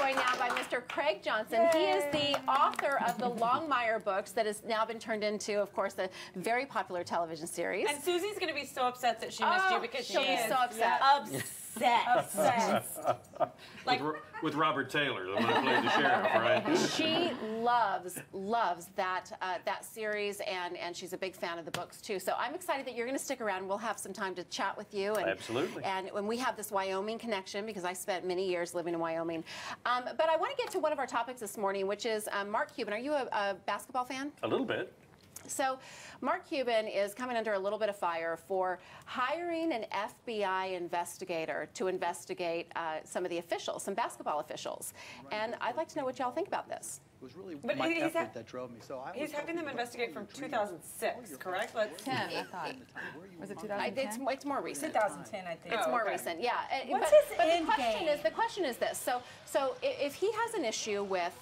joined now by Mr. Craig Johnson. He is the author of the Longmire books that has now been turned into, of course, a very popular television series. And Susie's going to be so upset that she missed you because she'll be so upset. Obsessed. Like with Robert Taylor, the one who played the sheriff, right? She loves that series, and she's a big fan of the books too. So I'm excited that you're going to stick around. We'll have some time to chat with you. And, absolutely. And when we have this Wyoming connection, because I spent many years living in Wyoming. But I want to get to one of our topics this morning, which is Mark Cuban. Are you a basketball fan? A little bit. So Mark Cuban is coming under a little bit of fire for hiring an FBI investigator to investigate some of the officials, some basketball officials. And I'd like to know what y'all think about this. It was really my effort that drove me. So he's having them investigate from 2006, correct? Let's 10, I thought. Was it 2010? It's more recent. 2010, I think. It's more recent, yeah. What's his end game? The question is this. So if he has an issue with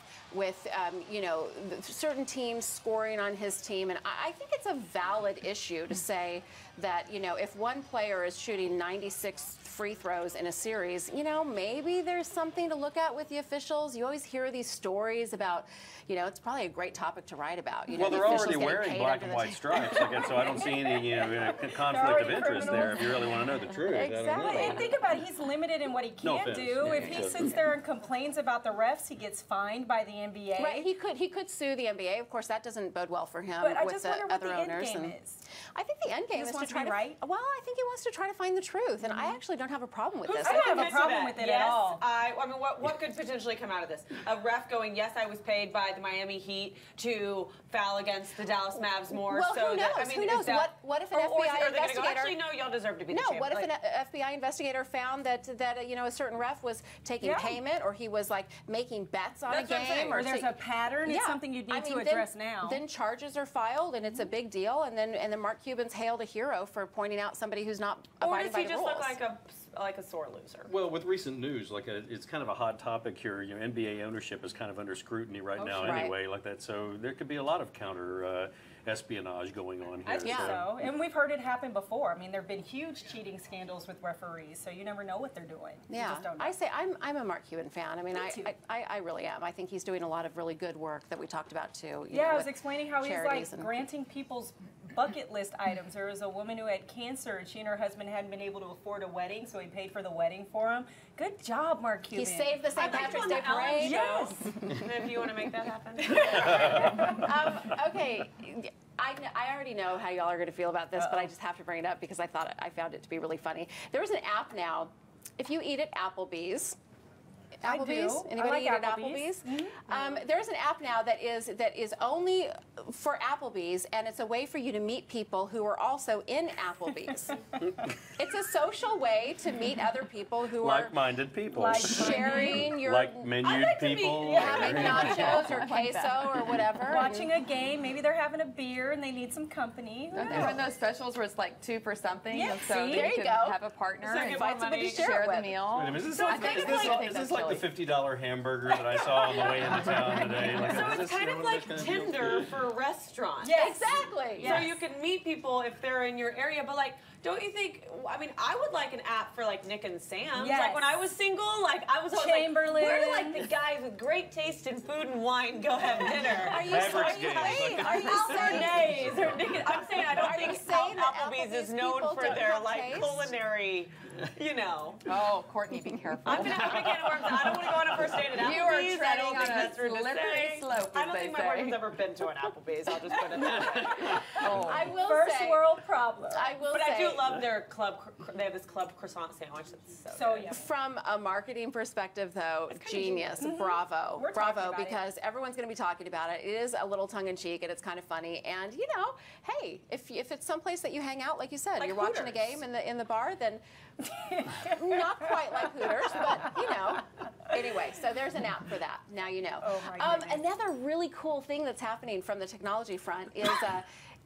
you know, certain teams scoring on his team, and I think it's a valid issue to say that, you know, if one player is shooting 96 free throws in a series, you know, maybe there's something to look at with the officials. You always hear these stories about, you know, it's probably a great topic to write about. You know, well, they're already wearing black and white stripes, so I don't see any, you know, conflict of interest there if you really want to know the truth. Exactly. And think about it, he's limited in what he can do. If he sits there and complains about the refs, he gets fined by the NBA. Right, he could sue the NBA. Of course, that doesn't bode well for him with the other owners. I think the end game is to try to right. Well, I think he wants to try to find the truth, and I actually don't have a problem with this. I don't have a problem with it at all. I mean, what could potentially come out of this? A ref going, yes, I was paid by the Miami Heat to foul against the Dallas Mavs more. Well, so who knows? That, I mean, who knows? What if an FBI investigator? Actually, no, y'all deserve to be the champ. What if an FBI investigator found that you know, a certain ref was taking payment, or he was like making bets on a game, or there's a pattern? It's something you need to address now. Then charges are filed, and it's a big deal, and then Mark Cuban's hailed a hero for pointing out somebody who's not abiding by the rules. Or does he just look like a sore loser? Well, with recent news, it's kind of a hot topic here. You know, NBA ownership is kind of under scrutiny right now, anyway, like that. So there could be a lot of counter espionage going on here. I think so, and we've heard it happen before. I mean, there have been huge cheating scandals with referees, so you never know what they're doing. Yeah, you just don't know. I say I'm a Mark Cuban fan. I mean, I really am. I think he's doing a lot of really good work that we talked about too. Yeah, I was explaining how he's like granting people's bucket list items. There was a woman who had cancer, and she and her husband hadn't been able to afford a wedding, so he paid for the wedding for him. Good job, Mark Cuban. He saved the St. Patrick's Day parade. Yes. If you want to make that happen. Okay. I already know how y'all are going to feel about this, but I just have to bring it up because I found it to be really funny. There's an app now. If you eat at Applebee's. Anybody eat at Applebee's? There's an app now that is only for Applebee's, and it's a way for you to meet people who are also in Applebee's. It's a social way to meet other people who are like-minded people, sharing your like-menued people, having nachos or queso or whatever, watching a game. Maybe they're having a beer and they need some company. Don't they run those specials where it's like 2 for something? Yeah, and so there you can go. Have a partner and invite somebody to share the meal. Wait a minute, is this like the $50 hamburger that I saw on the way into town today? So it's kind of like Tinder for restaurants. Yes. Exactly. Yes. So you can meet people if they're in your area, but like, don't you think, I mean, I would like an app for like Nick and Sam's. Yes. Like when I was single, like I was always Chamberlain. like, where do like the guys with great taste in food and wine go have dinner? Are you saying or Nick? I'm saying I don't think Applebee's is known for their like culinary, you know. Oh, Courtney, be careful. I'm gonna have to get it worked. I don't want to go on a first date at Applebee's. You are treading on that's a slippery slope, I don't think my boyfriend's ever been to an Applebee's. I'll just put it that way. I will First say, world problem. I will but say, I do love their club. They have this club croissant sandwich. That's so good. From a marketing perspective, though, genius. Bravo, bravo, because everyone's going to be talking about it. It is a little tongue-in-cheek, and it's kind of funny. And you know, hey, if it's someplace that you hang out, like you said, like you're Hooters. watching a game in the bar, then not quite like Hooters, but you know. Anyway, so there's an app for that. Now you know. Oh my goodness. Another really cool thing that's happening from the technology front is.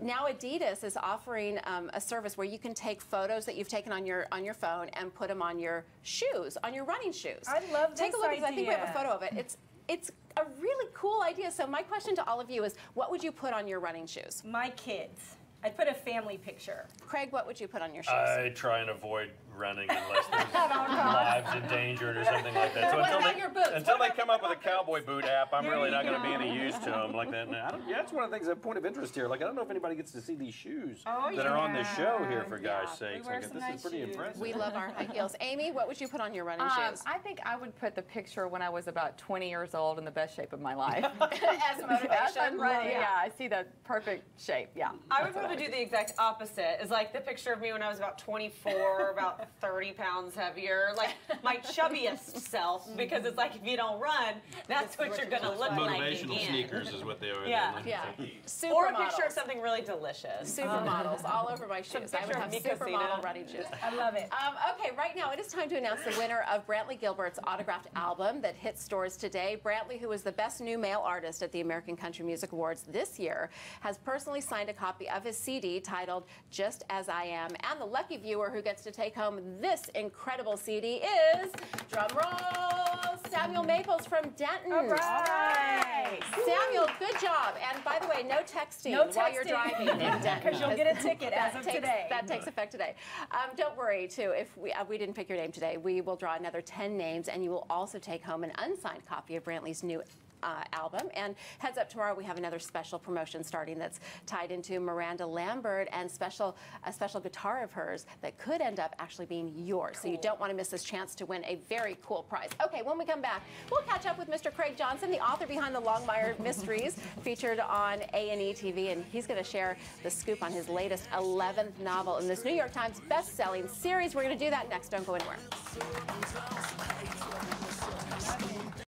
Now Adidas is offering a service where you can take photos that you've taken on your phone and put them on your shoes, on your running shoes. I love this Take a look, idea. because I think we have a photo of it. It's a really cool idea. So my question to all of you is, what would you put on your running shoes? My kids. I'd put a family picture. Craig, what would you put on your shoes? I try and avoid running unless there's lives endangered or something like that. So What about your boots? until they come up with a cowboy boot app, I'm really not going to be any use to them like that. And that's one of the things, a point of interest here. Like, I don't know if anybody gets to see these shoes that are on this show here, for guys' sakes. wear Like, some this nice is pretty shoes. impressive. We love our high heels. Amy, what would you put on your running shoes? I think I would put the picture when I was about 20 years old in the best shape of my life. As motivation. As I'm running, yeah, I see the perfect shape, yeah. I would probably do the exact opposite. Is like the picture of me when I was about 24, about 30 pounds heavier, like my chubbiest self. Because it's like if you don't run, that's what you're gonna look like. Motivational again. sneakers is what they are. Yeah. Yeah. Or a Supermodels. picture of something really delicious. Supermodels all over my shoes. I would picture have of Mika supermodel Sina. running shoes. I love it. Okay, right now it is time to announce the winner of Brantley Gilbert's autographed album that hit stores today. Brantley, who is the best new male artist at the American Country Music Awards this year, has personally signed a copy of his CD titled Just As I Am. And the lucky viewer who gets to take home this incredible CD is, drum roll, Samuel Maples from Denton. All right. Samuel, good job. And by the way, no texting, No while you're texting. driving in Denton. Because you'll get a ticket as of takes, today. That takes effect today. Don't worry, too. If we didn't pick your name today, we will draw another 10 names, and you will also take home an unsigned copy of Brantley's new album. And heads up, tomorrow we have another special promotion starting that's tied into Miranda Lambert and a special guitar of hers that could end up actually being yours. Cool. So you don't want to miss this chance to win a very cool prize. Okay, when we come back, we'll catch up with Mr. Craig Johnson, the author behind the Longmire Mysteries, featured on A&E TV, and he's going to share the scoop on his latest 11th novel in this New York Times best-selling series. We're going to do that next. Don't go anywhere.